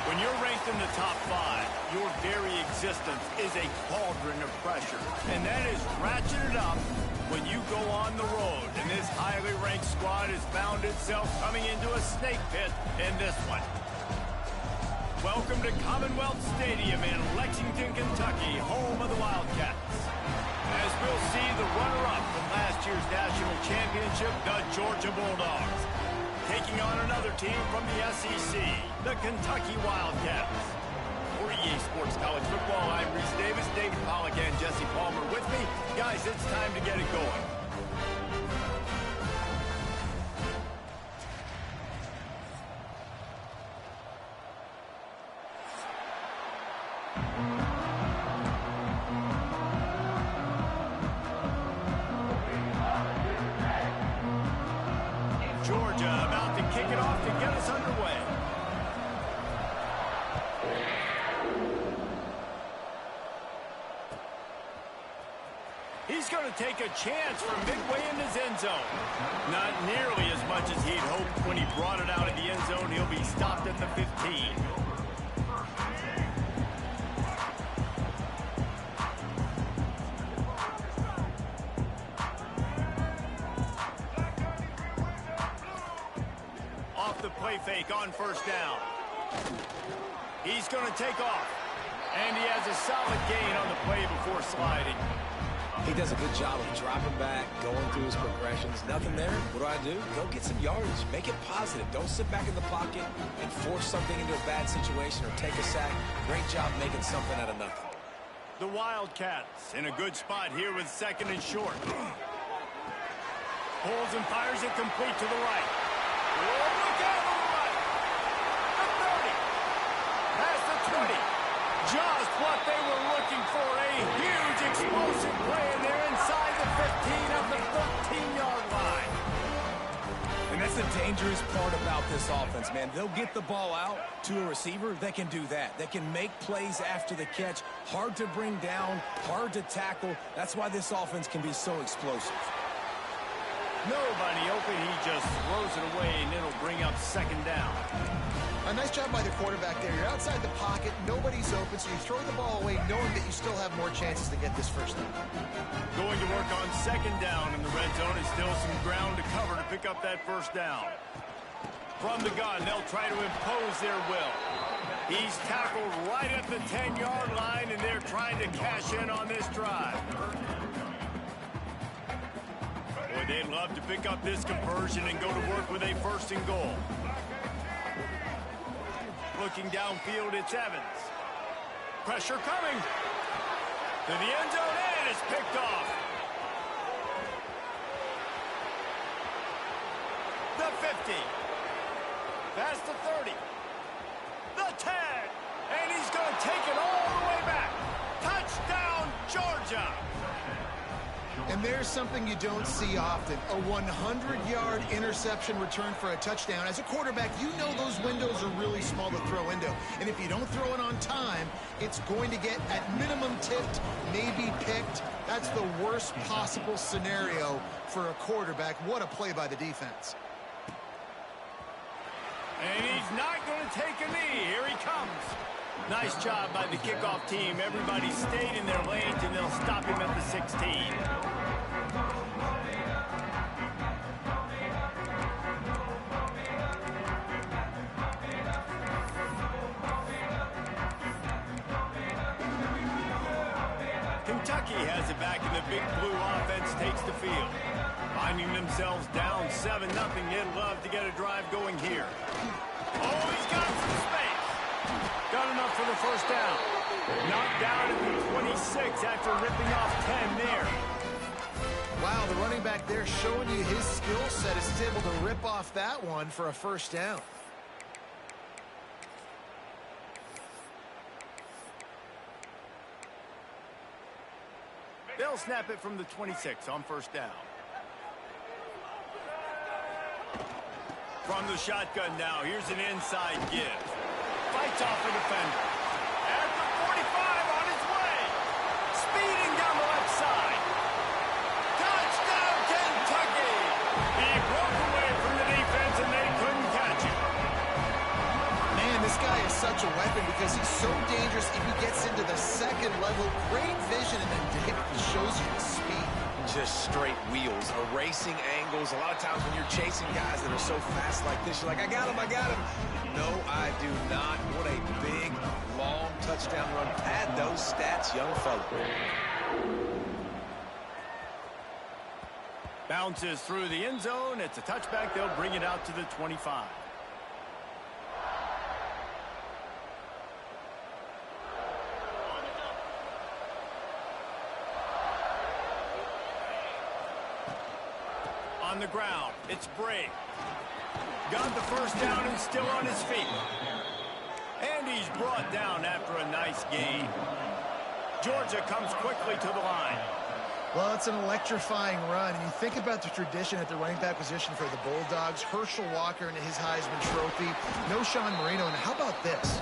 When you're ranked in the top 5, your very existence is a cauldron of pressure. And that is ratcheted up when you go on the road. And this highly ranked squad has found itself coming into a snake pit in this one. Welcome to Commonwealth Stadium in Lexington, Kentucky, home of the Wildcats. As we'll see the runner-up from last year's national championship, the Georgia Bulldogs, taking on another team from the SEC, the Kentucky Wildcats. For EA Sports College Football, I'm Reese Davis, David Pollack, and Jesse Palmer with me. Guys, it's time to get it going. Georgia about to kick it off to get us underway. He's going to take a chance from midway in his end zone. Not nearly as much as he'd hoped when he brought it out of the end zone. He'll be stopped at the 15. Off the play fake on first down. He's going to take off. And he has a solid gain on the play before sliding. He does a good job of dropping back, going through his progressions. Nothing there. What do? Go get some yardage. Make it positive. Don't sit back in the pocket and force something into a bad situation or take a sack. Great job making something out of nothing. The Wildcats in a good spot here with second and short. Pulls and fires it complete to the right. Oh, look out on the right. The 30. Past the 20. Just what they were looking for. A huge explosive play, and they're inside the 15 of the 13-yard line. And that's the dangerous part about this offense, man. They'll get the ball out to a receiver. They can do that. They can make plays after the catch. Hard to bring down, hard to tackle. That's why this offense can be so explosive. Nobody open. He just throws it away, and it'll bring up second down. A nice job by the quarterback there. You're outside the pocket, nobody's open, so you throw the ball away knowing that you still have more chances to get this first down. Going to work on second down in the red zone. Is still some ground to cover to pick up that first down. From the gun, they'll try to impose their will. He's tackled right at the 10-yard line, and they're trying to cash in on this drive. Boy, they'd love to pick up this conversion and go to work with a first and goal. Looking downfield, it's Evans. Pressure coming. To the end zone, and it's picked off. The 50. Past the 30. The 10. And he's going to take it all the way back. Touchdown, Georgia. And there's something you don't see often, a 100-yard interception return for a touchdown. As a quarterback, you know those windows are really small to throw into. And if you don't throw it on time, it's going to get, at minimum, tipped, maybe picked. That's the worst possible scenario for a quarterback. What a play by the defense. And he's not going to take a knee. Here he comes. Nice job by the kickoff team. Everybody stayed in their lanes, and they'll stop him at the 16. Kentucky has it back, and the big blue offense takes the field. Finding themselves down 7-0, they'd love to get a drive going here. Oh, he's got some space. Got enough for the first down. Knocked down at the 26 after ripping off 10 there. Wow, the running back there showing you his skill set as he's able to rip off that one for a first down. They'll snap it from the 26 on first down. From the shotgun now, here's an inside give. Fights off a defender. At the 45 on his way. Speeding down the left side. Touchdown, Kentucky! He broke away from the defense, and they couldn't catch him. Man, This guy is such a weapon because he's so dangerous if he gets into the second level. Great vision, and then David shows you the speed. Just straight wheels, erasing angles. A lot of times when you're chasing guys that are so fast like this, you're like, I got him, I got him. No, I do not. What a big, long touchdown run. Pad those stats, young fella. Bounces through the end zone. It's a touchback. They'll bring it out to the 25. On the ground, it's Bray. Got the first down and still on his feet. And he's brought down after a nice gain. Georgia comes quickly to the line. Well, it's an electrifying run, and you think about the tradition at the running back position for the Bulldogs. Herschel Walker and his Heisman Trophy. No Sean Marino, and how about this?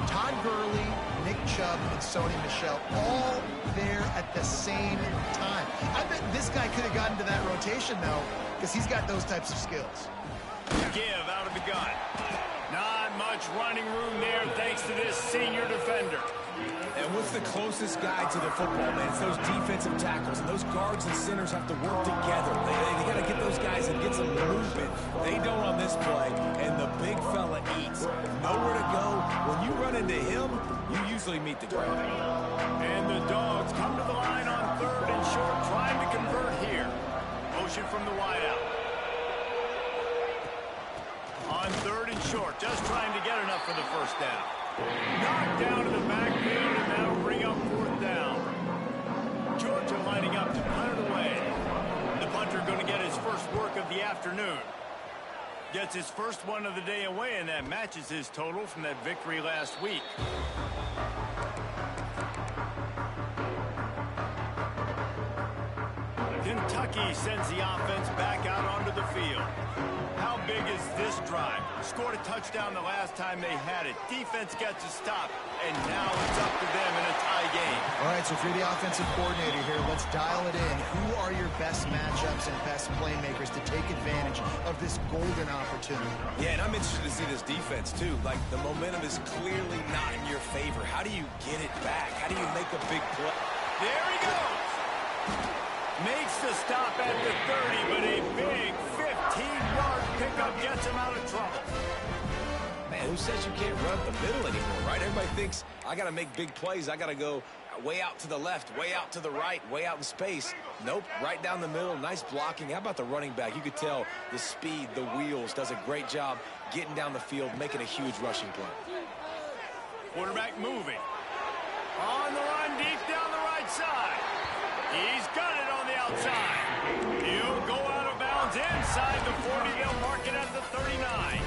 Todd Gurley, Nick Chubb, and Sony Michel all there at the same time. I bet this guy could have gotten to that rotation, though, because he's got those types of skills. Give out of the gun. Not much running room there thanks to this senior defender. And what's the closest guy to the football, man? It's those defensive tackles. And those guards and centers have to work together. They got to get those guys and get some movement. They don't on this play, and the big fella eats. Nowhere to go. When you run into him, you usually meet the ground. And the Dogs come to the line on 3rd and short, trying to convert here. Motion from the wideout. On 3rd and short, just trying to get enough for the first down. Knocked down to the backfield, and that'll bring up 4th down. Georgia lining up to punt it away. The punter going to get his first work of the afternoon. Gets his first one of the day away, and that matches his total from that victory last week. Kentucky sends the offense back out onto the field. How big is this drive? Scored a touchdown the last time they had it. Defense gets a stop, and now it's up to them in a tie game. All right, so if you're the offensive coordinator here, let's dial it in. Who are your best matchups and best playmakers to take advantage of this golden opportunity? Yeah, and I'm interested to see this defense, too. Like, the momentum is clearly not in your favor. How do you get it back? How do you make a big play? There he goes. Makes the stop at the 30, but a big 15-yard pickup gets him out of trouble. Man, who says you can't run up the middle anymore, right? Everybody thinks, I got to make big plays. I got to go way out to the left, way out to the right, way out in space. Nope, right down the middle. Nice blocking. How about the running back? You could tell the speed, the wheels, does a great job getting down the field, making a huge rushing play. Quarterback moving. On the run, deep down the right side. He's got it on the outside. He'll go out of bounds inside the 40. They'll mark it at the 39.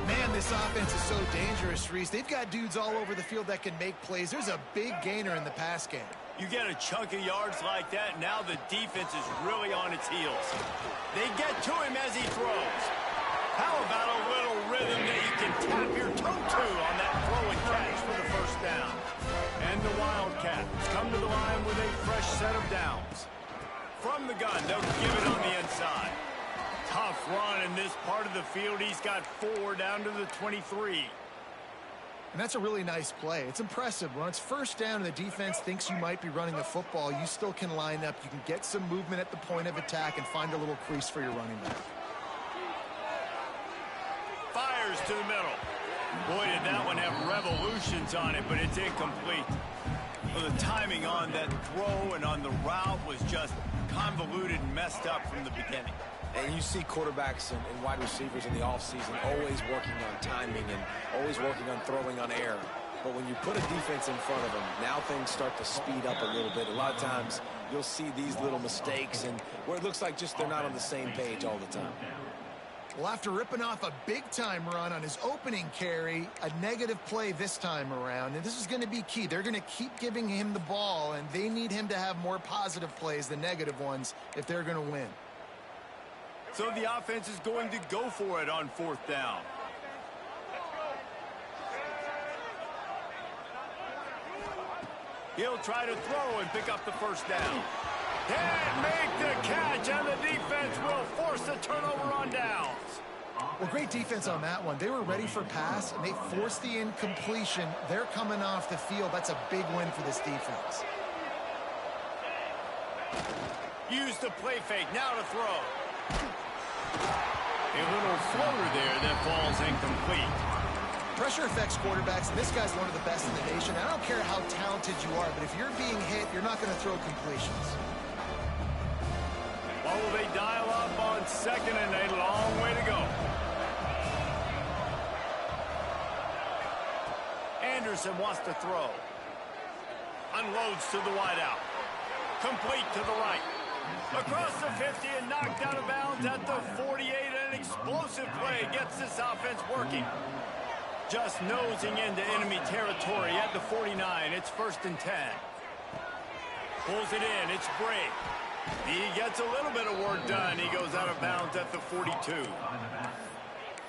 Man, this offense is so dangerous, Reese. They've got dudes all over the field that can make plays. There's a big gainer in the pass game. You get a chunk of yards like that, now the defense is really on its heels. They get to him as he throws. How about a little rhythm that you can tap your toe to on that throw and catch for the first down? And the Wildcats come to the line with a fresh set of downs. From the gun, they'll give it on the inside. Tough run in this part of the field. He's got 4 down to the 23. And that's a really nice play. It's impressive. When it's first down and the defense thinks you might be running the football, you still can line up. You can get some movement at the point of attack and find a little crease for your running back. Fires to the middle. Boy, did that one have revolutions on it, but it's incomplete. Well, the timing on that throw and on the route was just convoluted and messed up from the beginning. And you see quarterbacks and wide receivers in the offseason always working on timing and always working on throwing on air. But when you put a defense in front of them, now things start to speed up a little bit. A lot of times you'll see these little mistakes and where it looks like just they're not on the same page all the time. Well, after ripping off a big-time run on his opening carry, a negative play this time around, and this is going to be key. They're going to keep giving him the ball, and they need him to have more positive plays than negative ones if they're going to win. So the offense is going to go for it on 4th down. He'll try to throw and pick up the first down. Can't make the catch, and the defense will force the turnover on downs. Well, great defense on that one. They were ready for pass, and they forced the incompletion. They're coming off the field. That's a big win for this defense. Use the play fake. Now to throw. A little floater there that falls incomplete. Pressure affects quarterbacks, and this guy's one of the best in the nation. I don't care how talented you are, but if you're being hit, you're not going to throw completions. What will they dial up on second and a long way to go? Anderson wants to throw. Unloads to the wideout. Complete to the right. Across the 50 and knocked out of bounds at the 48. An explosive play gets this offense working. Just nosing into enemy territory at the 49. It's 1st and 10. Pulls it in. It's Bray. He gets a little bit of work done. He goes out of bounds at the 42.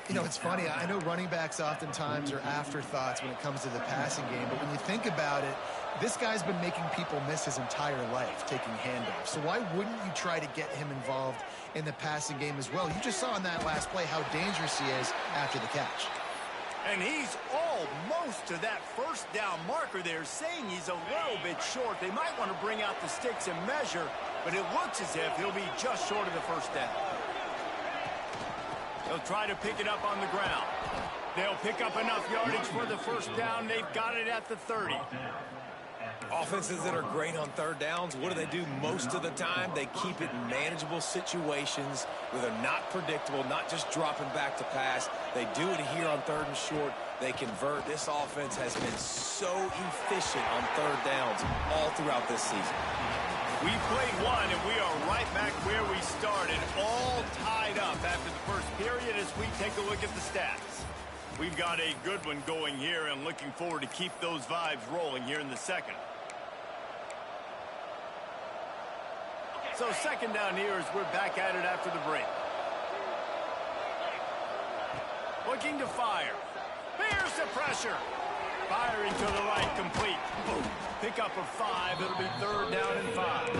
You know, it's funny. I know running backs oftentimes are afterthoughts when it comes to the passing game, but when you think about it, this guy's been making people miss his entire life taking handoffs. So why wouldn't you try to get him involved in the passing game as well? You just saw in that last play how dangerous he is after the catch. And he's almost to that first down marker there, saying he's a little bit short. They might want to bring out the sticks and measure, but it looks as if he'll be just short of the first down. They'll try to pick it up on the ground. They'll pick up enough yardage for the first down. They've got it at the 30. Offenses that are great on third downs, what do? Most of the time, they keep it in manageable situations where they're not predictable, not just dropping back to pass. They do it here on 3rd and short. They convert. This offense has been so efficient on third downs all throughout this season. We played one, and we are right back where we started, all tied up after the first period as we take a look at the stats. We've got a good one going here and looking forward to keep those vibes rolling here in the second. So 2nd down here as we're back at it after the break. Looking to fire. Here's the pressure. Firing to the right, complete. Boom. Pickup of 5. It'll be 3rd down and 5.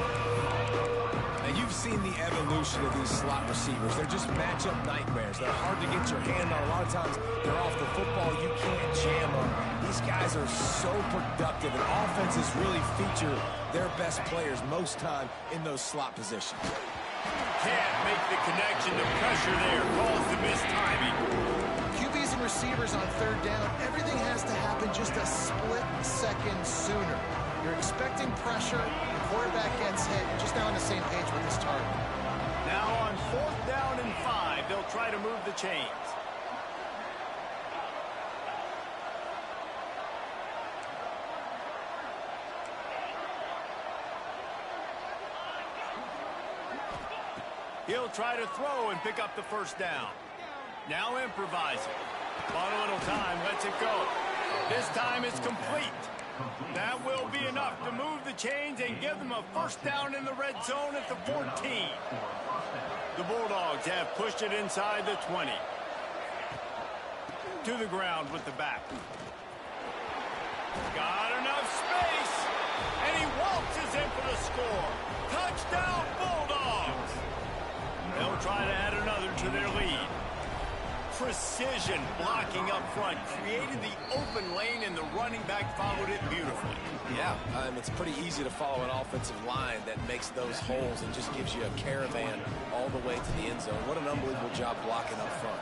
Now, you've seen the evolution of these slot receivers. They're just matchup nightmares. They're hard to get your hand on. A lot of times, they're off the football. You can't jam them. These guys are so productive, and offenses really feature their best players most time in those slot positions. Can't make the connection. The pressure there calls the missed timing. QBs and receivers on 3rd down, everything has to happen just a split second sooner. You're expecting pressure, the quarterback gets hit, just now on the same page with his target. Now on 4th down and 5, they'll try to move the chains. He'll try to throw and pick up the first down. Now improvising. Bought a little time, lets it go. This time it's complete. That will be enough to move the chains and give them a first down in the red zone at the 14. The Bulldogs have pushed it inside the 20. To the ground with the back. Got enough space. And he waltzes in for the score. Touchdown Bulldogs. They'll try to add another to their lead. Precision blocking up front created the open lane, and the running back followed it beautifully. Yeah, it's pretty easy to follow an offensive line that makes those holes and just gives you a caravan all the way to the end zone. What an unbelievable job blocking up front.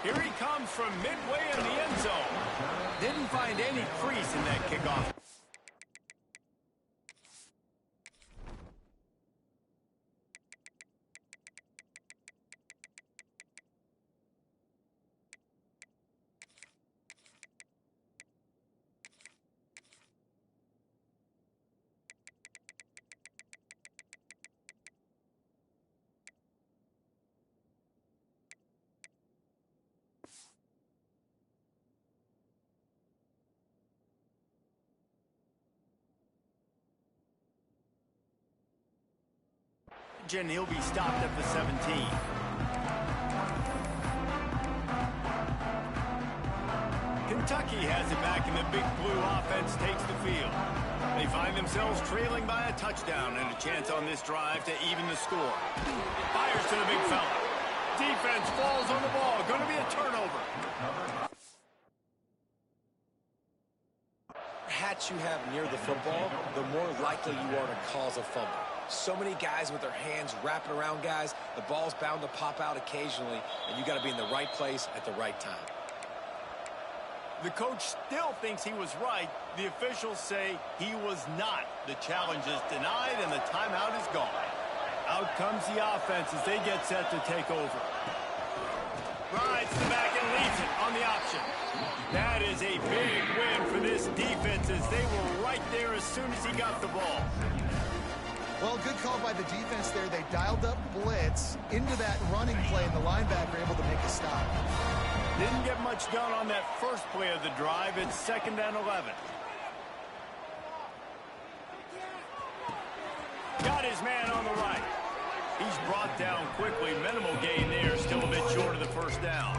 Here he comes from midway in the end zone. Didn't find any crease in that kickoff. And he'll be stopped at the 17. Kentucky has it back, and the big blue offense takes the field. They find themselves trailing by a touchdown and a chance on this drive to even the score. Fires to the big fella. Defense falls on the ball. Going to be a turnover. Hats you have near the football, the more likely you are to cause a fumble. So many guys with their hands wrapping around guys, the ball's bound to pop out occasionally, and you got to be in the right place at the right time. The coach still thinks he was right. The officials say he was not. The challenge is denied, and the timeout is gone. Out comes the offense as they get set to take over. Rides the back and leads it on the option. That is a big win for this defense as they were right there as soon as he got the ball. Well, good call by the defense there. They dialed up blitz into that running play, and the linebacker able to make a stop. Didn't get much done on that first play of the drive. It's 2nd and 11. Got his man on the right. He's brought down quickly. Minimal gain there. Still a bit short of the first down.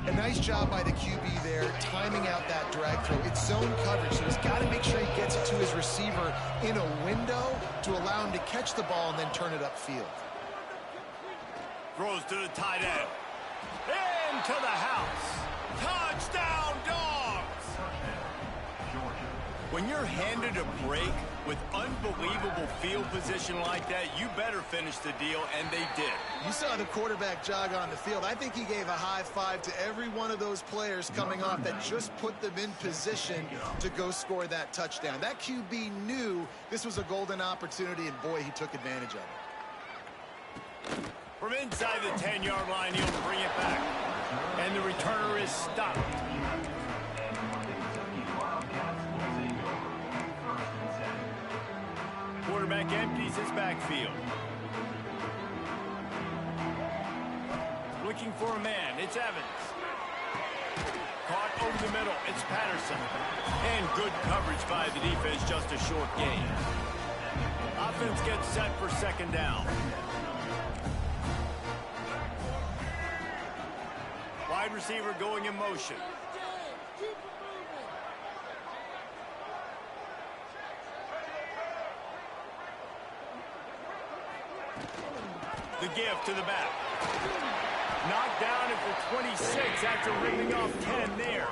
A nice job by the QB there, timing out that drag throw. It's zone coverage, so he's got to make sure he gets it to his receiver in a window to allow him to catch the ball and then turn it upfield. Throws to the tight end. Into the house. Touchdown, Dogs! When you're handed a break with unbelievable field position like that, you better finish the deal, and they did. You saw the quarterback jog on the field. I think he gave a high five to every one of those players coming off that just put them in position to go score that touchdown. That QB knew this was a golden opportunity, and boy, he took advantage of it. From inside the 10-yard line, he'll bring it back. And the returner is stopped. Quarterback empties his backfield. Looking for a man. It's Evans. Caught over the middle. It's Patterson. And good coverage by the defense. Just a short gain. Offense gets set for 2nd down. Wide receiver going in motion. The give to the back. Knocked down at the 26 after ripping off 10 there.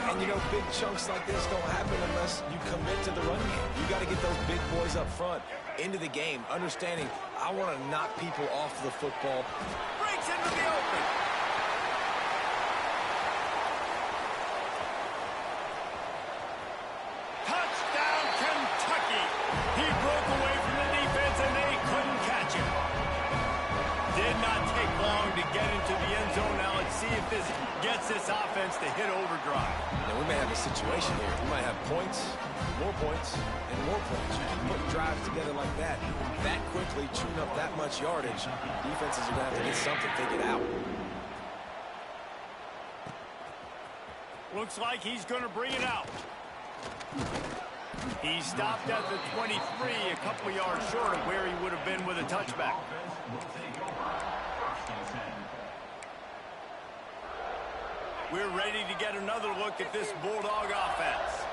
And, you know, big chunks like this don't happen unless you commit to the run game. You got to get those big boys up front into the game, understanding I want to knock people off the football. Breaks into the open. Touchdown, Kentucky. He broke away from the defense, and they couldn't catch him. Did not take long to get into the end zone. Now let's see if this gets this offense to hit overdrive. Now, we may have a situation here. We might have points, and more points. You can put drives together like that quickly, chewing up that much yardage. Defenses are going to have to get something figured out. Looks like he's going to bring it out. He stopped at the 23, a couple of yards short of where he would have been with a touchback. We're ready to get another look at this Bulldog offense.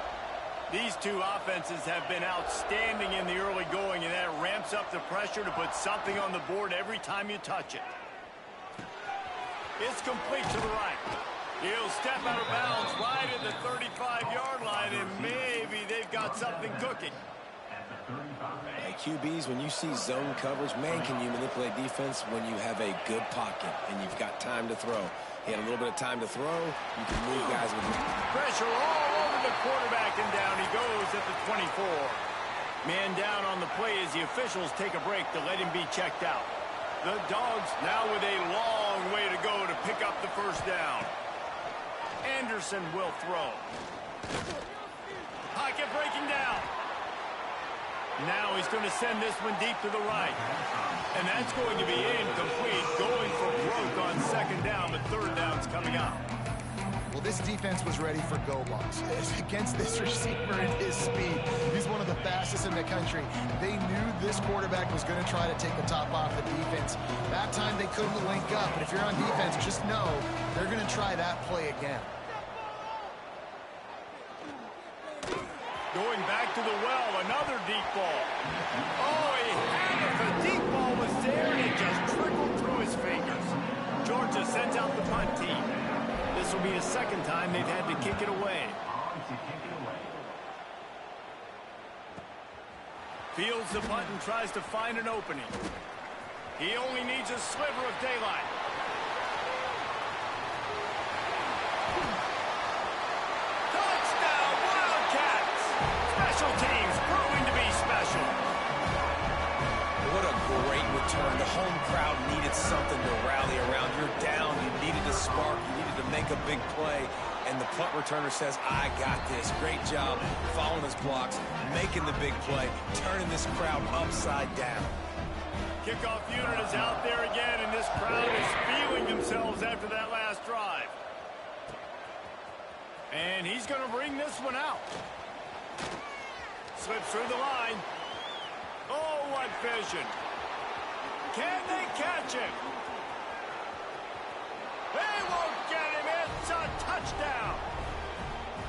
These two offenses have been outstanding in the early going, and that ramps up the pressure to put something on the board every time you touch it. It's complete to the right. He'll step out of bounds right at the 35-yard line, and maybe they've got something cooking. Hey, QBs, when you see zone coverage, man, can you manipulate defense when you have a good pocket and you've got time to throw. He had a little bit of time to throw. You can move guys with him. Pressure all over the quarterback, and down he goes at the 24. Man down on the play as the officials take a break to let him be checked out. The Dogs now with a long way to go to pick up the first down. Anderson will throw. Pocket breaking down. Now he's going to send this one deep to the right. And that's going to be incomplete. Going for broke on 2nd down, but 3rd down's coming up. Well, this defense was ready for go balls. Against this receiver and his speed, he's one of the fastest in the country. They knew this quarterback was going to try to take the top off the defense. That time they couldn't link up, but if you're on defense, just know they're going to try that play again. Going back to the well, another deep ball. Oh, he had it. The deep ball was there, and it just trickled through his fingers. Georgia sends out the punt team. This will be the second time they've had to kick it away. Fields the punt and tries to find an opening. He only needs a sliver of daylight. Touchdown, Wildcats! Special teams proving to be special. What a great return. The home crowd needed something to rally around. You're down. You needed a spark. You needed to make a big play. And the punt returner says, I got this. Great job following his blocks, making the big play, turning this crowd upside down. Kickoff unit is out there again, and this crowd is feeling themselves after that last drive. And he's going to bring this one out. Slips through the line. Oh, what vision. Can they catch him? They won't get him. It's a touchdown.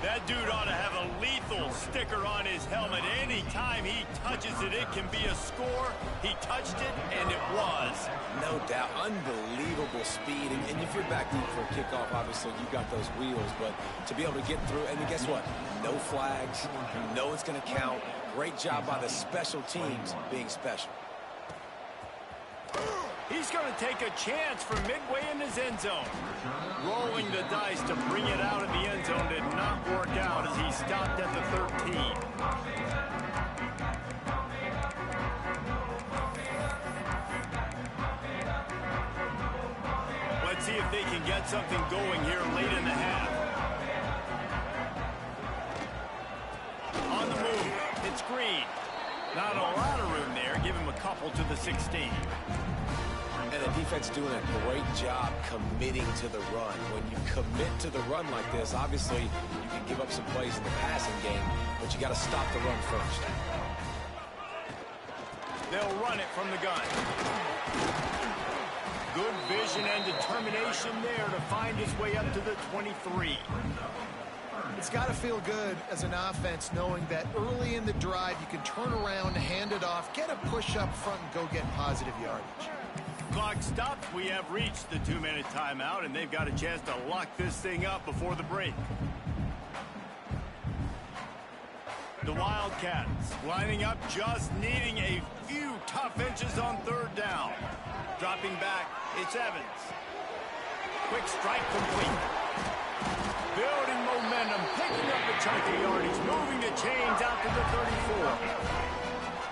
That dude ought to have a lethal sticker on his helmet. Anytime he touches it, it can be a score. He touched it, and it was. No doubt. Unbelievable speed. And if you're back deep for a kickoff, obviously, you've got those wheels. But to be able to get through, and guess what? No flags. You know it's going to count. Great job by the special teams being special. He's going to take a chance from midway in his end zone. Rolling the dice to bring it out of the end zone did not work out as he stopped at the 13. Let's see if they can get something going here late in the half. On the move, it's Green. Not a lot of room there. Give him a couple to the 16. And the defense doing a great job committing to the run. When you commit to the run like this, obviously you can give up some plays in the passing game, but you got to stop the run first. They'll run it from the gun. Good vision and determination there to find his way up to the 23. It's got to feel good as an offense knowing that early in the drive you can turn around, hand it off, get a push up front, and go get positive yardage. Clock stops. We have reached the 2-minute timeout, and they've got a chance to lock this thing up before the break. The Wildcats lining up, just needing a few tough inches on third down. Dropping back, it's Evans. Quick strike complete. Building momentum, picking up a chunk of yardage, moving the chains out to the 34.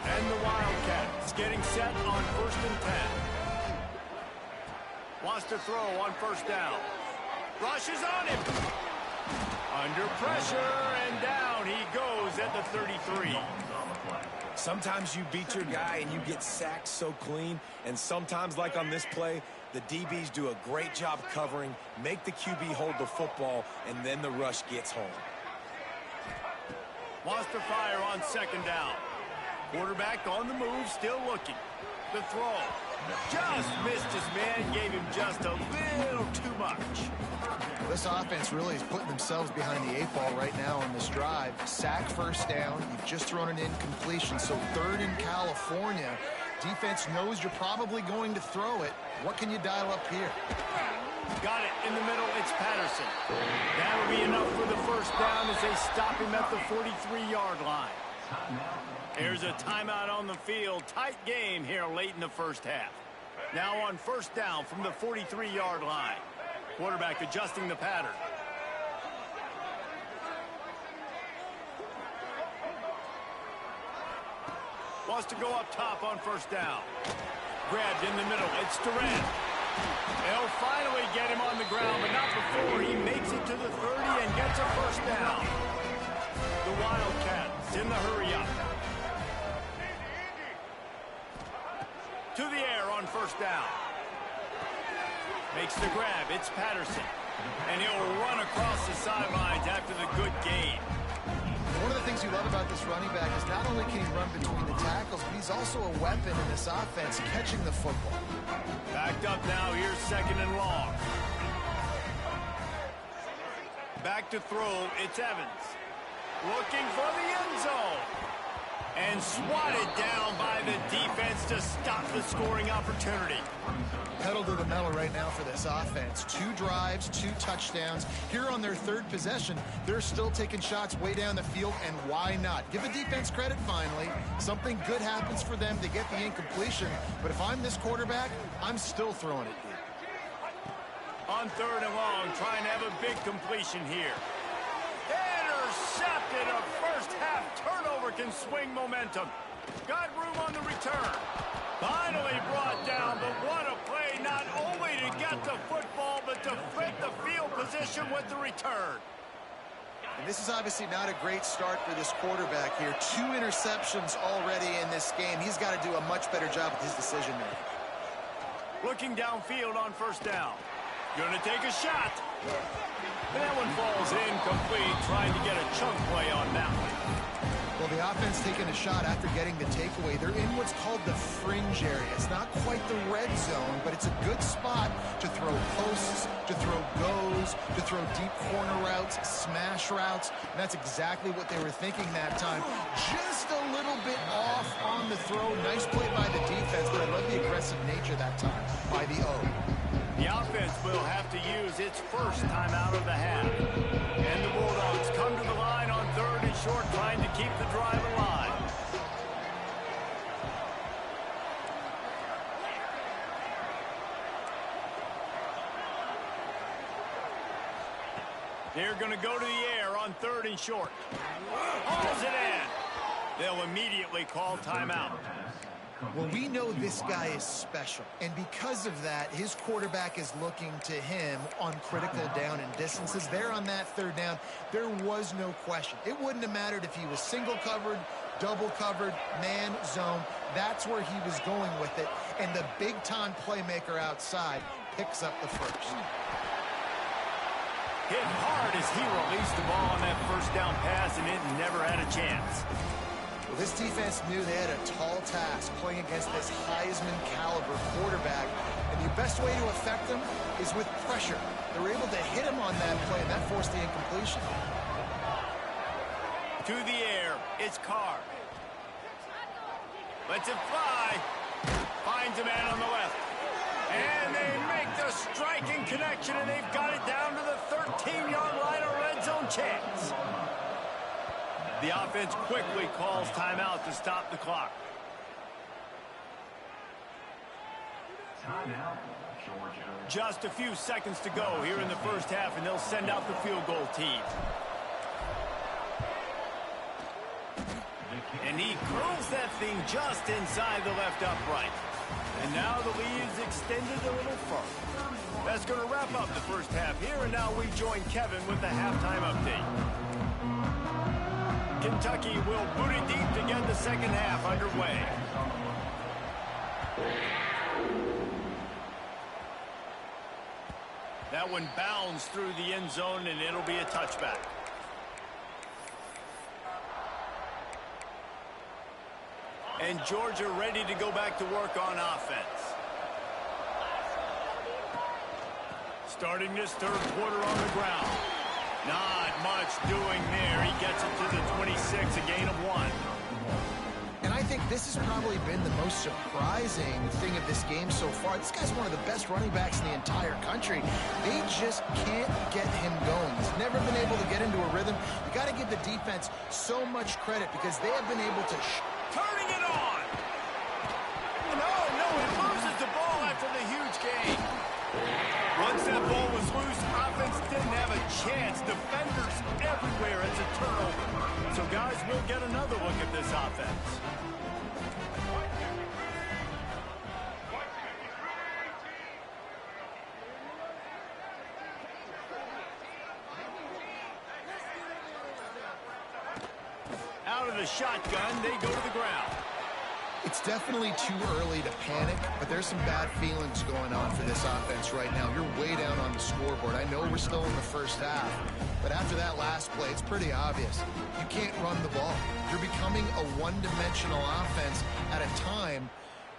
And the Wildcats getting set on 1st and 10. Wants to throw on 1st down. Rushes on him. Under pressure, and down he goes at the 33. Sometimes you beat your guy and you get sacked so clean, and sometimes, like on this play, the DBs do a great job covering, make the QB hold the football, and then the rush gets home. Wants to fire on 2nd down. Quarterback on the move, still looking. The throw. Just missed his man, gave him just a little too much. This offense really is putting themselves behind the 8 ball right now on this drive. Sack 1st down. You've just thrown an incompletion, so 3rd in California. Defense knows you're probably going to throw it. What can you dial up here? Got it in the middle. It's Patterson. That'll be enough for the 1st down as they stop him at the 43-yard line. There's a timeout on the field. Tight game here late in the 1st half. Now on 1st down from the 43-yard line. Quarterback adjusting the pattern. Wants to go up top on 1st down. Grabbed in the middle. It's Durant. They'll finally get him on the ground, but not before he makes it to the 30 and gets a 1st down. The Wildcats in the hurry-up. To the air on 1st down. Makes the grab. It's Patterson. And he'll run across the sidelines after the good gain. One of the things you love about this running back is not only can he run between the tackles, but he's also a weapon in this offense, catching the football. Backed up now. Here's 2nd and long. Back to throw. It's Evans. looking for the end zone. And swatted down by the defense to stop the scoring opportunity. Pedal to the metal right now for this offense. 2 drives, 2 touchdowns. Here on their 3rd possession, they're still taking shots way down the field, and why not? Give the defense credit finally. Something good happens for them. They get the incompletion, but if I'm this quarterback, I'm still throwing it deep. On 3rd and long, trying to have a big completion here. Intercepted. A first-half turnover can swing momentum. Got room on the return. Finally brought down, but what a play, not only to get the football, but to flip the field position with the return. And this is obviously not a great start for this quarterback here. 2 interceptions already in this game. He's got to do a much better job with his decision-making. Looking downfield on 1st down. Gonna take a shot. That one falls incomplete, trying to get a chunk play on that one. Well, the offense taking a shot after getting the takeaway. They're in what's called the fringe area. It's not quite the red zone, but it's a good spot to throw posts, to throw goes, to throw deep corner routes, smash routes. And that's exactly what they were thinking that time. Just a little bit off on the throw. Nice play by the defense, but I love the aggressive nature that time by the O. The offense will have to use its first timeout of the half. And the Bulldogs come to the line on 3rd and short, trying to keep the drive alive. They're going to go to the air on 3rd and short. Hauls it in. They'll immediately call timeout. Well, we know this guy is special, and because of that, his quarterback is looking to him on critical down and distances. There on that 3rd down, there was no question. It wouldn't have mattered if he was single covered, double covered, man, zone. That's where he was going with it, and the big-time playmaker outside picks up the first. Hit hard as he released the ball on that 1st down pass, and it never had a chance. Well, this defense knew they had a tall task playing against this Heisman-caliber quarterback, and the best way to affect them is with pressure. They were able to hit him on that play, and that forced the incompletion. To the air, it's Carr. Lets it fly. Finds a man on the left. And they make the striking connection, and they've got it down to the 13-yard line, a red zone chance. The offense quickly calls timeout to stop the clock. Timeout, Georgia. Just a few seconds to go here in the 1st half, and they'll send out the field goal team. And he curls that thing just inside the left upright. And now the lead is extended a little further. That's going to wrap up the 1st half here, and now we join Kevin with the halftime update. Kentucky will boot it deep to get the 2nd half underway. That one bounds through the end zone, and it'll be a touchback. And Georgia ready to go back to work on offense. Starting this 3rd quarter on the ground. Not much doing there. He gets it to the 26, a gain of 1. And I think this has probably been the most surprising thing of this game so far. This guy's one of the best running backs in the entire country. They just can't get him going. He's never been able to get into a rhythm. You got to give the defense so much credit because they have been able to... Turning it on! No, he loses the ball after the huge gain. Once that ball was loose, offense didn't have a chance. Defenders everywhere. It's a turnover. So guys, we'll get another look at this offense. Out of the shotgun, they go to the ground. It's definitely too early to panic, but there's some bad feelings going on for this offense right now. You're way down on the scoreboard. I know we're still in the 1st half, but after that last play, it's pretty obvious. You can't run the ball. You're becoming a one-dimensional offense at a time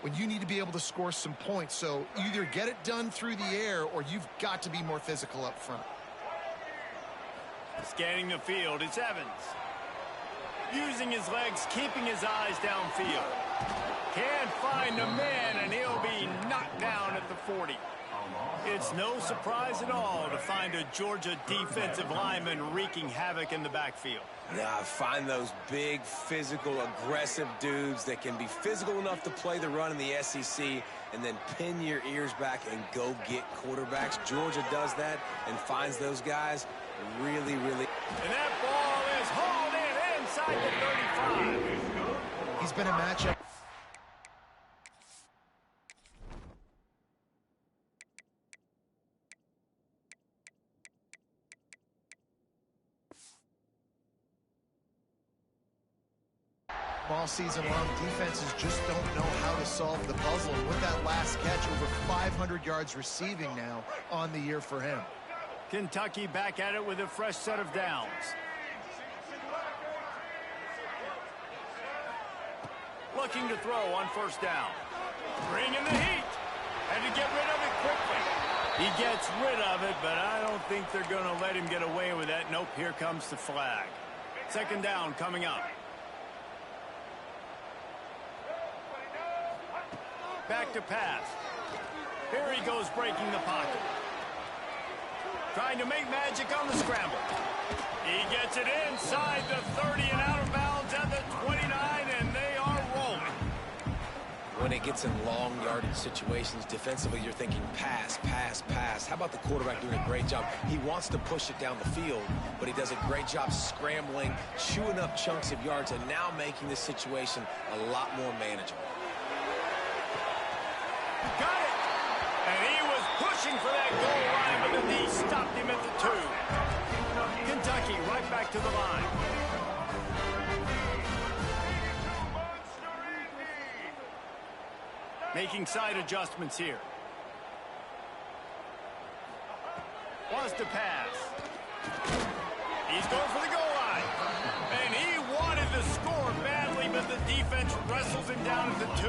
when you need to be able to score some points. So either get it done through the air or you've got to be more physical up front. Scanning the field, it's Evans. using his legs, keeping his eyes downfield. Can't find the man, and he'll be knocked down at the 40. It's no surprise at all to find a Georgia defensive lineman wreaking havoc in the backfield. Yeah, I find those big, physical, aggressive dudes that can be physical enough to play the run in the SEC and then pin your ears back and go get quarterbacks. Georgia does that and finds those guys really, really. And that ball is hauled in inside the 35. He's been a matchup. All season long, defenses just don't know how to solve the puzzle. And with that last catch, over 500 yards receiving now on the year for him. Kentucky back at it with a fresh set of downs. Looking to throw on first down. Bringing the heat. And to get rid of it quickly. He gets rid of it, but I don't think they're going to let him get away with that. Nope, here comes the flag. Second down coming up. Back to pass. Here he goes breaking the pocket. Trying to make magic on the scramble. He gets it inside the 30 and out of bounds at the 29, and they are rolling. When it gets in long yardage situations, defensively, you're thinking pass, pass, pass. How about the quarterback doing a great job? He wants to push it down the field, but he does a great job scrambling, chewing up chunks of yards, and now making this situation a lot more manageable. Got it! And he was pushing for that goal line, but the knee stopped him at the 2. Kentucky right back to the line. Making side adjustments here. Wants to pass. He's going for the goal line. And he wanted to score badly, but the defense wrestles him down at the 2.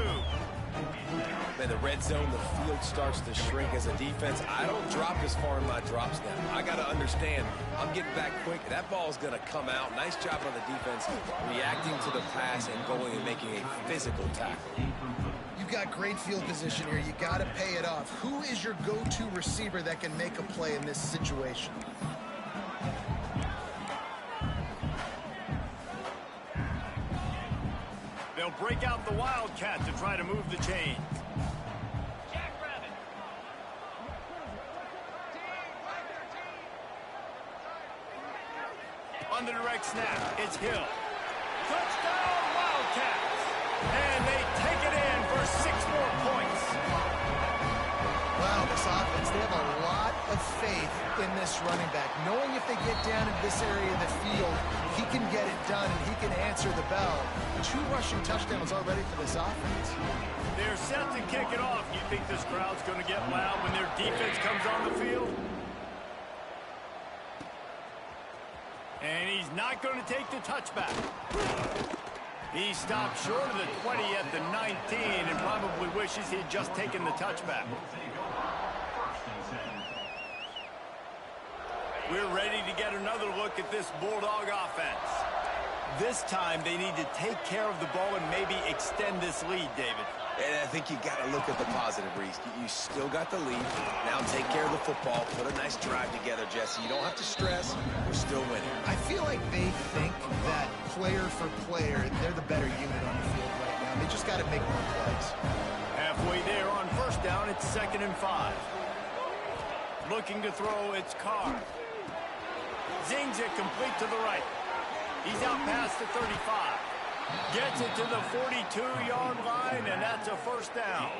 Man, the red zone, the field starts to shrink as a defense. I don't drop as far in my drops now. I got to understand, I'm getting back quick. That ball's going to come out. Nice job on the defense reacting to the pass and going and making a physical tackle. You've got great field position here. You got to pay it off. Who is your go-to receiver that can make a play in this situation? They'll break out the Wildcat to try to move the chains. On the direct snap, it's Hill. Touchdown, Wildcats! And they take it in for 6 more points. Wow, this offense, they have a lot of faith in this running back, knowing if they get down in this area of the field, he can get it done and he can answer the bell. 2 rushing touchdowns already for this offense. They're set to kick it off. You think this crowd's going to get loud when their defense comes on the field? And he's not going to take the touchback. He stopped short of the 20 at the 19 and probably wishes he'd just taken the touchback. We're ready to get another look at this Bulldog offense. This time they need to take care of the ball and maybe extend this lead, David. And I think you got to look at the positive, Reese. You still got the lead. Now take care of the football. Put a nice drive together, Jesse. You don't have to stress. We're still winning. I feel like they think that player for player, they're the better unit on the field right now. They just got to make more plays. Halfway there on first down, it's 2nd and 5. Looking to throw, it's Carr. Zings it complete to the right. He's out past the 35. Gets it to the 42-yard line, and that's a first down.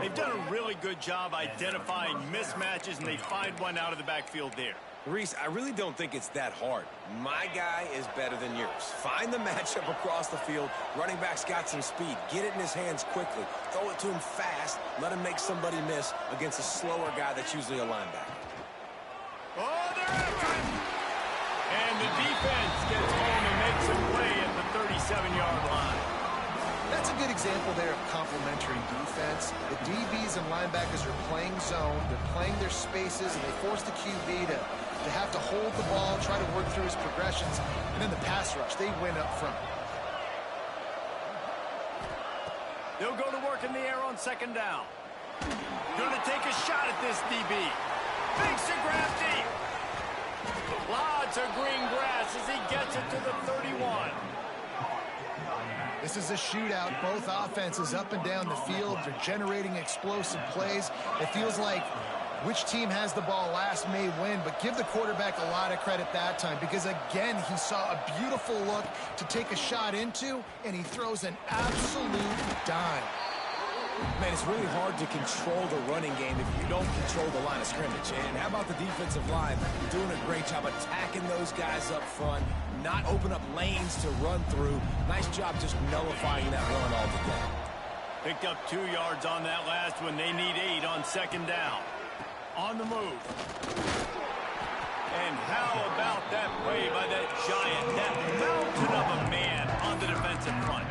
They've done a really good job identifying mismatches, and they find one out of the backfield there. Reese, I really don't think it's that hard. My guy is better than yours. Find the matchup across the field. Running back's got some speed. Get it in his hands quickly. Throw it to him fast. Let him make somebody miss against a slower guy that's usually a linebacker. Oh, they're after it! And the defense gets home and makes a play at the 37-yard line. That's a good example there of complementary defense. The DBs and linebackers are playing zone. They're playing their spaces, and they force the QB to to have to hold the ball, try to work through his progressions, and then the pass rush, they win up front. They'll go to work in the air on second down. Going to take a shot at this DB. Makes a grab deep. Lots of green grass as he gets it to the 31. This is a shootout. Both offenses up and down the field. They're generating explosive plays. It feels like which team has the ball last may win, but give the quarterback a lot of credit that time because, again, he saw a beautiful look to take a shot into, and he throws an absolute dime. Man, it's really hard to control the running game if you don't control the line of scrimmage. And how about the defensive line? Doing a great job attacking those guys up front, not open up lanes to run through. Nice job just nullifying that run altogether. Picked up 2 yards on that last one. They need 8 on second down. On the move. And how about that play by that giant, that mountain of a man on the defensive front?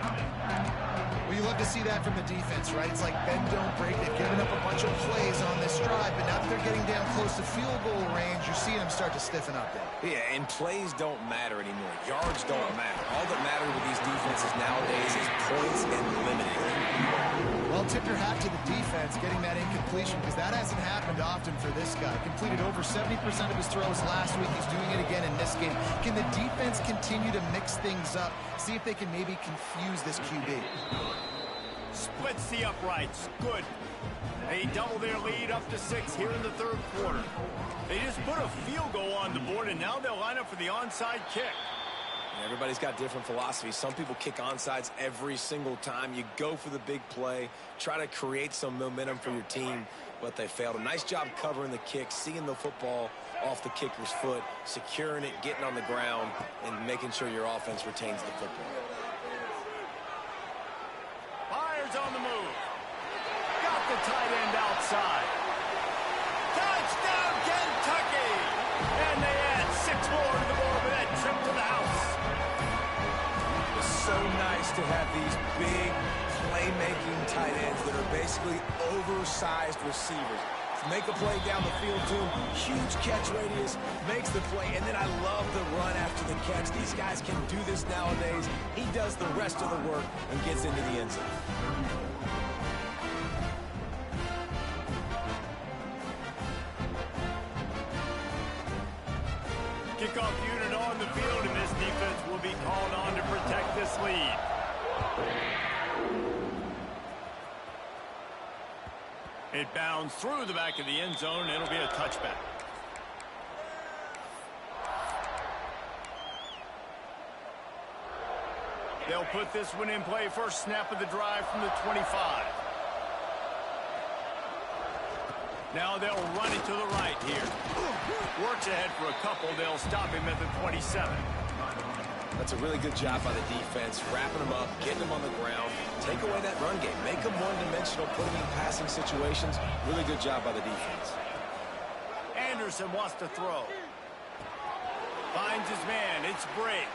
Well, you love to see that from the defense, right? It's like bend, don't break. They've given up a bunch of plays on this drive, but now that they're getting down close to field goal range, you're seeing them start to stiffen up there. Yeah, and plays don't matter anymore. Yards don't matter. All that matters with these defenses nowadays is points and limiting. Well, tip your hat to the defense getting that incompletion because that hasn't happened often for this guy. Completed over 70% of his throws last week. He's doing it again in this game. Can the defense continue to mix things up? See if they can maybe confuse this QB. Splits the uprights. Good. They double their lead up to 6 here in the third quarter. They just put a field goal on the board, and now they'll line up for the onside kick. Everybody's got different philosophies. Some people kick onside every single time. You go for the big play, try to create some momentum for your team, but they failed. A nice job covering the kick, seeing the football off the kicker's foot, securing it, getting on the ground, and making sure your offense retains the football. Fires on the move. Got the tight end outside. Touchdown, Kentucky! And they add 6 more to the board with that trip to the house. So nice to have these big playmaking tight ends that are basically oversized receivers. Make a play down the field to him, huge catch radius, makes the play, and then I love the run after the catch. These guys can do this nowadays. He does the rest of the work and gets into the end zone. Kickoff unit on the field, and this defense will be called on to protect this lead. It bounds through the back of the end zone. It'll be a touchback. They'll put this one in play. First snap of the drive from the 25. Now they'll run it to the right here. Works ahead for a couple. They'll stop him at the 27. That's a really good job by the defense, wrapping them up, getting them on the ground, take away that run game, make them one-dimensional, put them in passing situations. Really good job by the defense. Anderson wants to throw. Finds his man. It's Bray.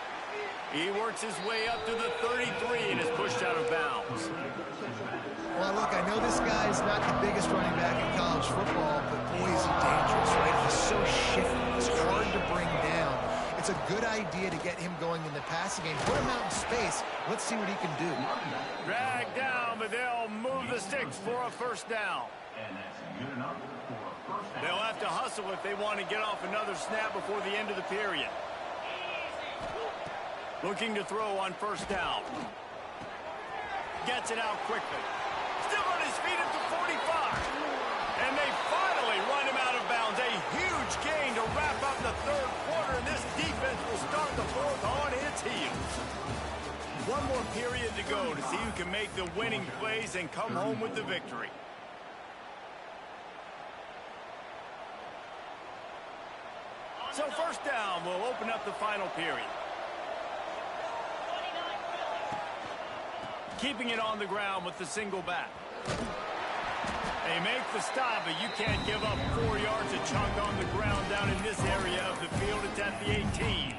He works his way up to the 33 and is pushed out of bounds. Well, look, I know this guy's not the biggest running back in college football, but boy, is he dangerous, right? He's so shifty. He's hard to bring down. It's a good idea to get him going in the passing game. Put him out in space. Let's see what he can do. Drag down, but they'll move the sticks for a first down. They'll have to hustle if they want to get off another snap before the end of the period. Looking to throw on first down. Gets it out quickly. Still on his feet at the 45. And they finally run him out of bounds. A huge gain to wrap up the third quarter, and this defense will start the fourth on its heels. One more period to go to see who can make the winning plays and come home with the victory. So first down will open up the final period. Keeping it on the ground with the single back. They make the stop, but you can't give up 4 yards a chunk on the ground down in this area of the field. It's at the 18.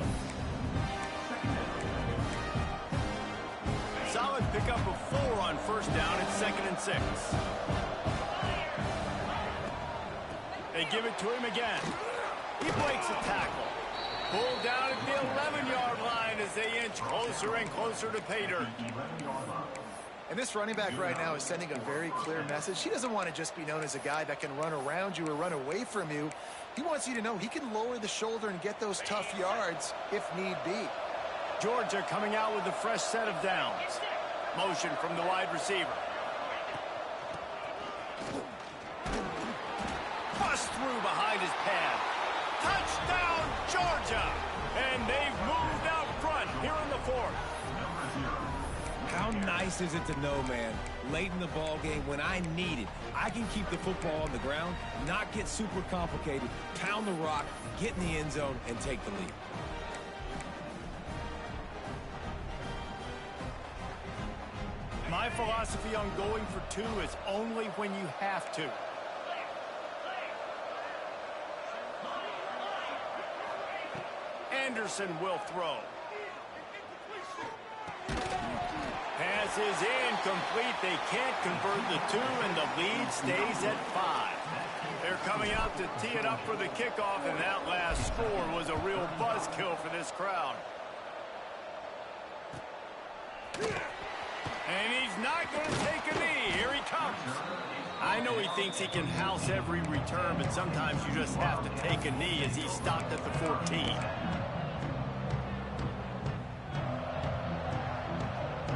Solid pickup of 4 on first down. It's 2nd and 6. They give it to him again. He breaks a tackle. Pulled down at the 11-yard line as they inch closer and closer to pay dirt. And this running back right now is sending a very clear message. He doesn't want to just be known as a guy that can run around you or run away from you. He wants you to know he can lower the shoulder and get those tough yards if need be. Georgia coming out with a fresh set of downs. Motion from the wide receiver. Bust through behind his pad. Touchdown, Georgia! And they've moved out front here in the fourth. How nice is it to know, man, late in the ball game when I need it, I can keep the football on the ground, not get super complicated, pound the rock, get in the end zone, and take the lead. My philosophy on going for two is only when you have to. Anderson will throw. Pass is incomplete. They can't convert the two, and the lead stays at 5. They're coming out to tee it up for the kickoff, and that last score was a real buzzkill for this crowd. And he's not going to take a knee. Here he comes. I know he thinks he can house every return, but sometimes you just have to take a knee as he stopped at the 14.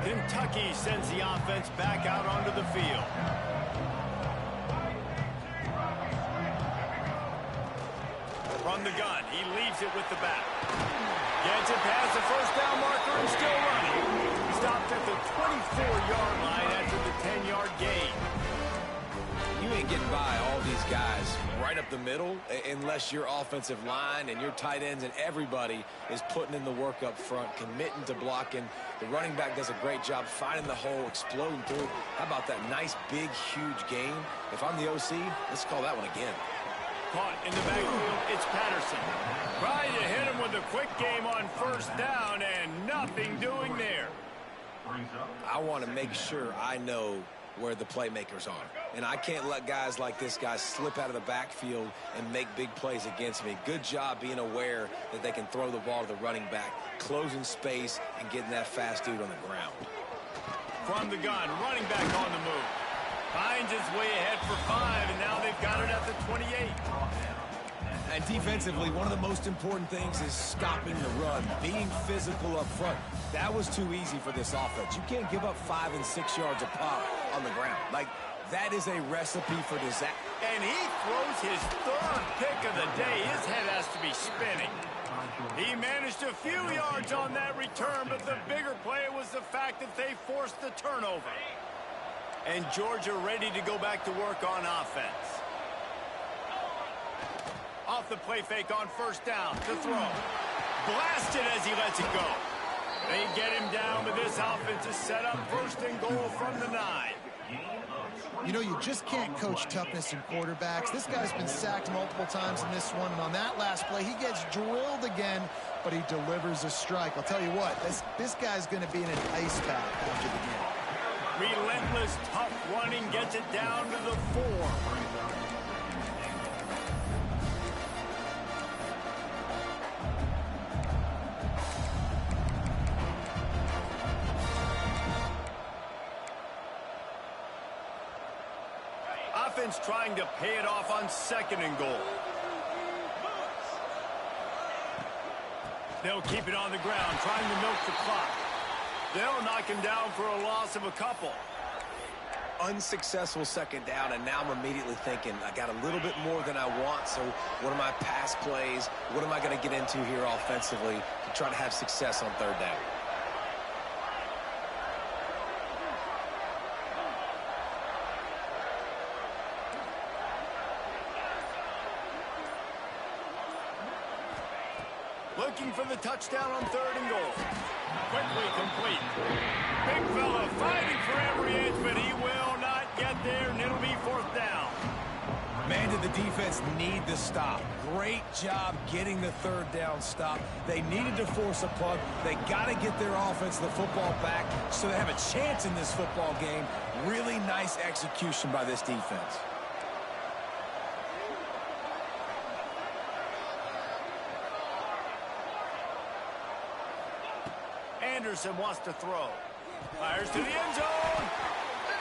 Kentucky sends the offense back out onto the field. From the gun, he leaves it with the back. Gets it past the first down marker and still running. Stopped at the 24-yard line after the 10-yard gain. You ain't getting by all these guys right up the middle unless your offensive line and your tight ends and everybody is putting in the work up front, committing to blocking. The running back does a great job finding the hole, exploding through. How about that nice, big, huge gain? If I'm the OC, let's call that one again. Caught in the backfield, it's Patterson. Trying to hit him with a quick game on first down and nothing doing there. I want to make sure I know where the playmakers are. And I can't let guys like this guy slip out of the backfield and make big plays against me. Good job being aware that they can throw the ball to the running back, closing space, and getting that fast dude on the ground. From the gun, running back on the move. Finds his way ahead for 5, and now they've got it at the 28. And defensively, one of the most important things is stopping the run, being physical up front. That was too easy for this offense. You can't give up 5 and 6 yards a pop on the ground. Like, that is a recipe for disaster. And he throws his third pick of the day. His head has to be spinning. He managed a few yards on that return, but the bigger play was the fact that they forced the turnover. And Georgia ready to go back to work on offense. Off the play fake on first down to throw. Blasted as he lets it go. They get him down, but this offense is set up first and goal from the 9. You know, you just can't coach toughness in quarterbacks. This guy's been sacked multiple times in this one, and on that last play, he gets drilled again, but he delivers a strike. I'll tell you what, this guy's going to be in an ice bath after the game. Relentless, tough running gets it down to the 4. Offense trying to pay it off on 2nd and goal. They'll keep it on the ground, trying to milk the clock. They'll knock him down for a loss of a couple. Unsuccessful 2nd down, and now I'm immediately thinking, I got a little bit more than I want, so what are my pass plays? What am I going to get into here offensively to try to have success on 3rd down? Looking for the touchdown on 3rd and goal. Quickly complete. Big fella fighting for every inch, but he will not get there, and it'll be 4th down. Man, did the defense need the stop. Great job getting the 3rd down stop. They needed to force a punt. They got to get their offense the football back so they have a chance in this football game. Really nice execution by this defense. Henderson wants to throw. Fires to the end zone.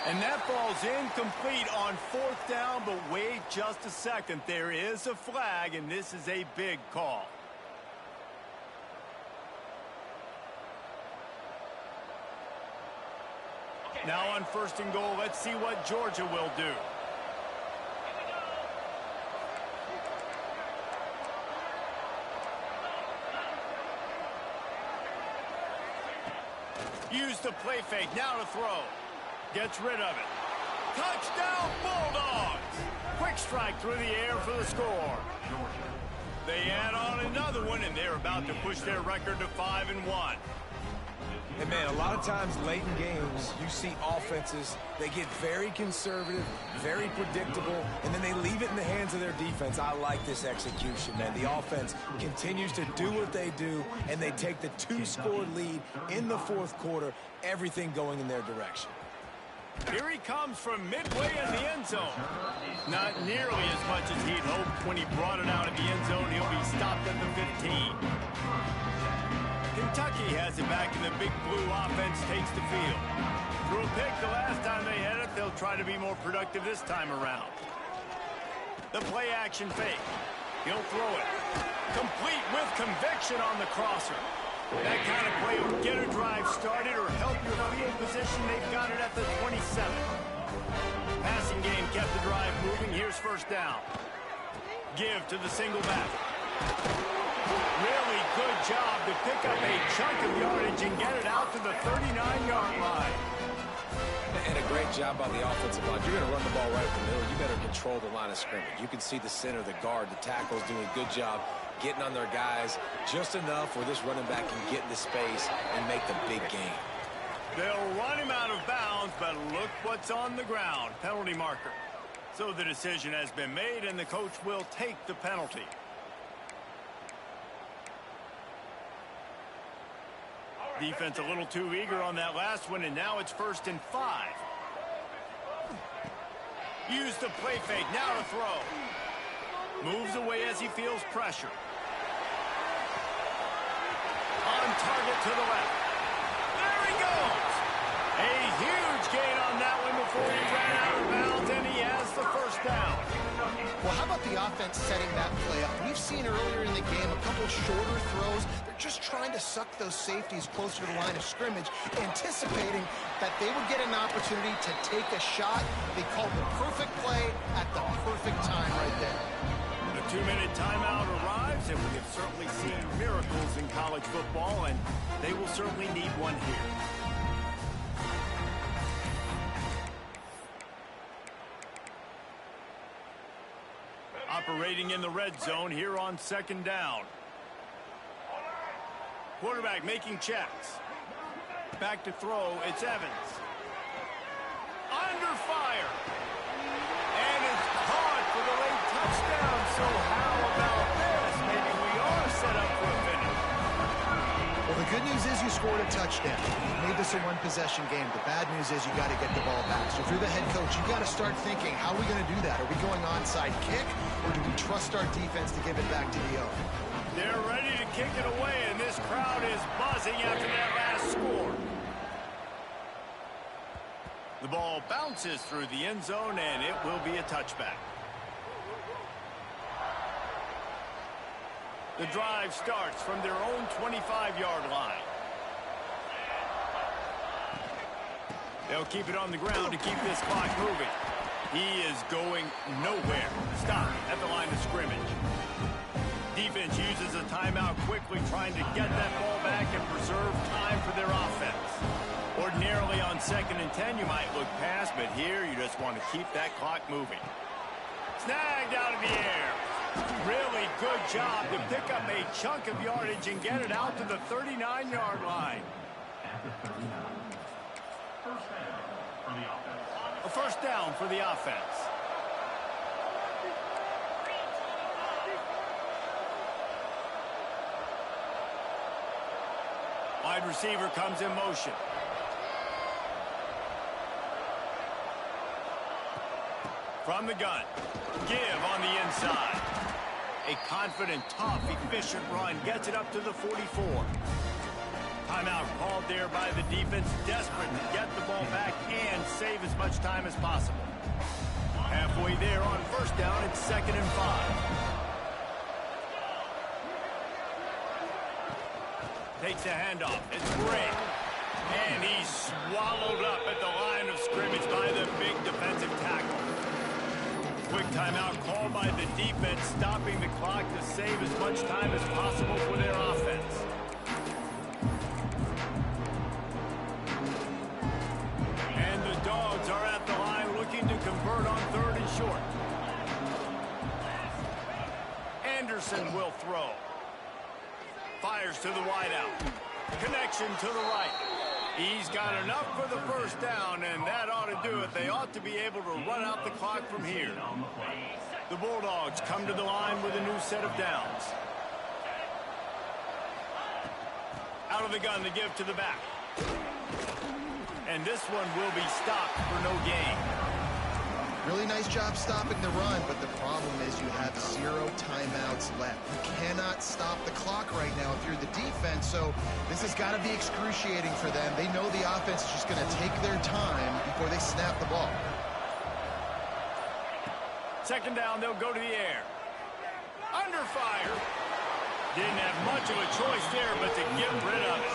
And that falls incomplete on 4th down, but wait just a second. There is a flag, and this is a big call. Now on 1st and goal, let's see what Georgia will do. Use the play fake, now to throw. Gets rid of it. Touchdown, Bulldogs! Quick strike through the air for the score. They add on another one, and they're about to push their record to 5-1. And, man, a lot of times late in games, you see offenses, they get very conservative, very predictable, and then they leave it in the hands of their defense. I like this execution, man. The offense continues to do what they do, and they take the 2-score lead in the 4th quarter, everything going in their direction. Here he comes from midway in the end zone. Not nearly as much as he'd hoped. When he brought it out of the end zone, he'll be stopped at the 15. Kentucky has it back, and the Big Blue offense takes the field. Threw a pick the last time they had it. They'll try to be more productive this time around. The play-action fake. He'll throw it. Complete with conviction on the crosser. That kind of play will get a drive started or help your field position. They've got it at the 27. Passing game kept the drive moving. Here's 1st down. Give to the single back. Really good job to pick up a chunk of yardage and get it out to the 39-yard line. And a great job by the offensive line. You're going to run the ball right up the middle. You better control the line of scrimmage. You can see the center, the guard, the tackles doing a good job getting on their guys just enough where this running back can get into space and make the big game. They'll run him out of bounds, but look what's on the ground. Penalty marker. So the decision has been made, and the coach will take the penalty. Defense a little too eager on that last one, and now it's 1st and 5. Use the play fake, now to throw. Moves away as he feels pressure. On target to the left. There he goes! A huge gain on that one before he ran out of bounds, and he has the 1st down. Well, how about the offense setting that play up? We've seen earlier in the game a couple shorter throws. They're just trying to suck those safeties closer to the line of scrimmage, anticipating that they would get an opportunity to take a shot. They called the perfect play at the perfect time right there. The 2-minute timeout arrives, and we have certainly seen miracles in college football, and they will certainly need one here. Operating in the red zone here on 2nd down. Quarterback making checks. Back to throw, it's Evans. Under fire. And it's caught for the late touchdown. So how about this? Maybe we are set up for a finish. Well, the good news is you scored a touchdown. You made this a one-possession game. The bad news is you got to get the ball back. So if you're the head coach, you got to start thinking, how are we going to do that? Are we going onside kick, or do we trust our defense to give it back to the O? They're ready to kick it away, and this crowd is buzzing after that last score. The ball bounces through the end zone, and it will be a touchback. The drive starts from their own 25-yard line. They'll keep it on the ground to keep this clock moving. He is going nowhere. Stop at the line of scrimmage. Defense uses a timeout quickly, trying to get that ball back and preserve time for their offense. Ordinarily on 2nd and 10, you might look past, but here you just want to keep that clock moving. Snagged out of the air. Really good job to pick up a chunk of yardage and get it out to the 39-yard line. A 1st down for the offense. Wide receiver comes in motion. From the gun. Give on the inside. A confident, tough, efficient run gets it up to the 44. Timeout called there by the defense, desperate to get the ball back and save as much time as possible. Halfway there on first down, it's 2nd and 5. Takes a handoff. It's Gray. And he's swallowed up at the line of scrimmage by the big defensive tackle. Quick timeout called by the defense, stopping the clock to save as much time as possible for their offense. And the Dogs are at the line looking to convert on 3rd and short. Anderson will throw. Fires to the wideout. Connection to the right. He's got enough for the first down, and that ought to do it. They ought to be able to run out the clock from here. The Bulldogs come to the line with a new set of downs. Out of the gun to give to the back. And this one will be stopped for no gain. Really nice job stopping the run, but the problem is you have 0 timeouts left. You cannot stop the clock right now if you're the defense, so this has got to be excruciating for them. They know the offense is just going to take their time before they snap the ball. 2nd down, they'll go to the air. Under fire. Didn't have much of a choice there, but to get rid of it.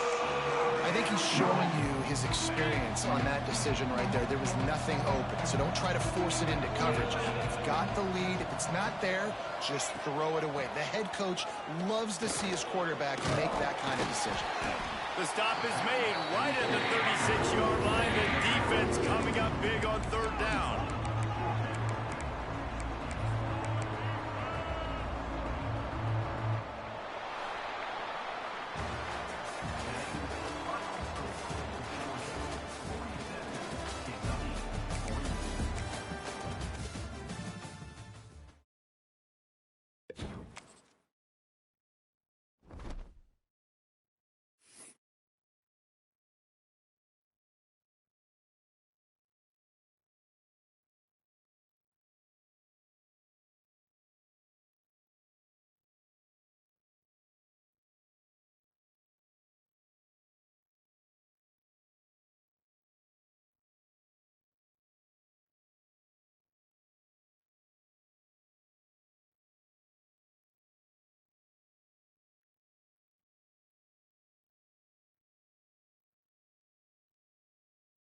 I think he's showing you his experience on that decision right there. There was nothing open, so don't try to force it into coverage. You've got the lead. If it's not there, just throw it away. The head coach loves to see his quarterback make that kind of decision. The stop is made right at the 36-yard line. The defense coming up big on 3rd down.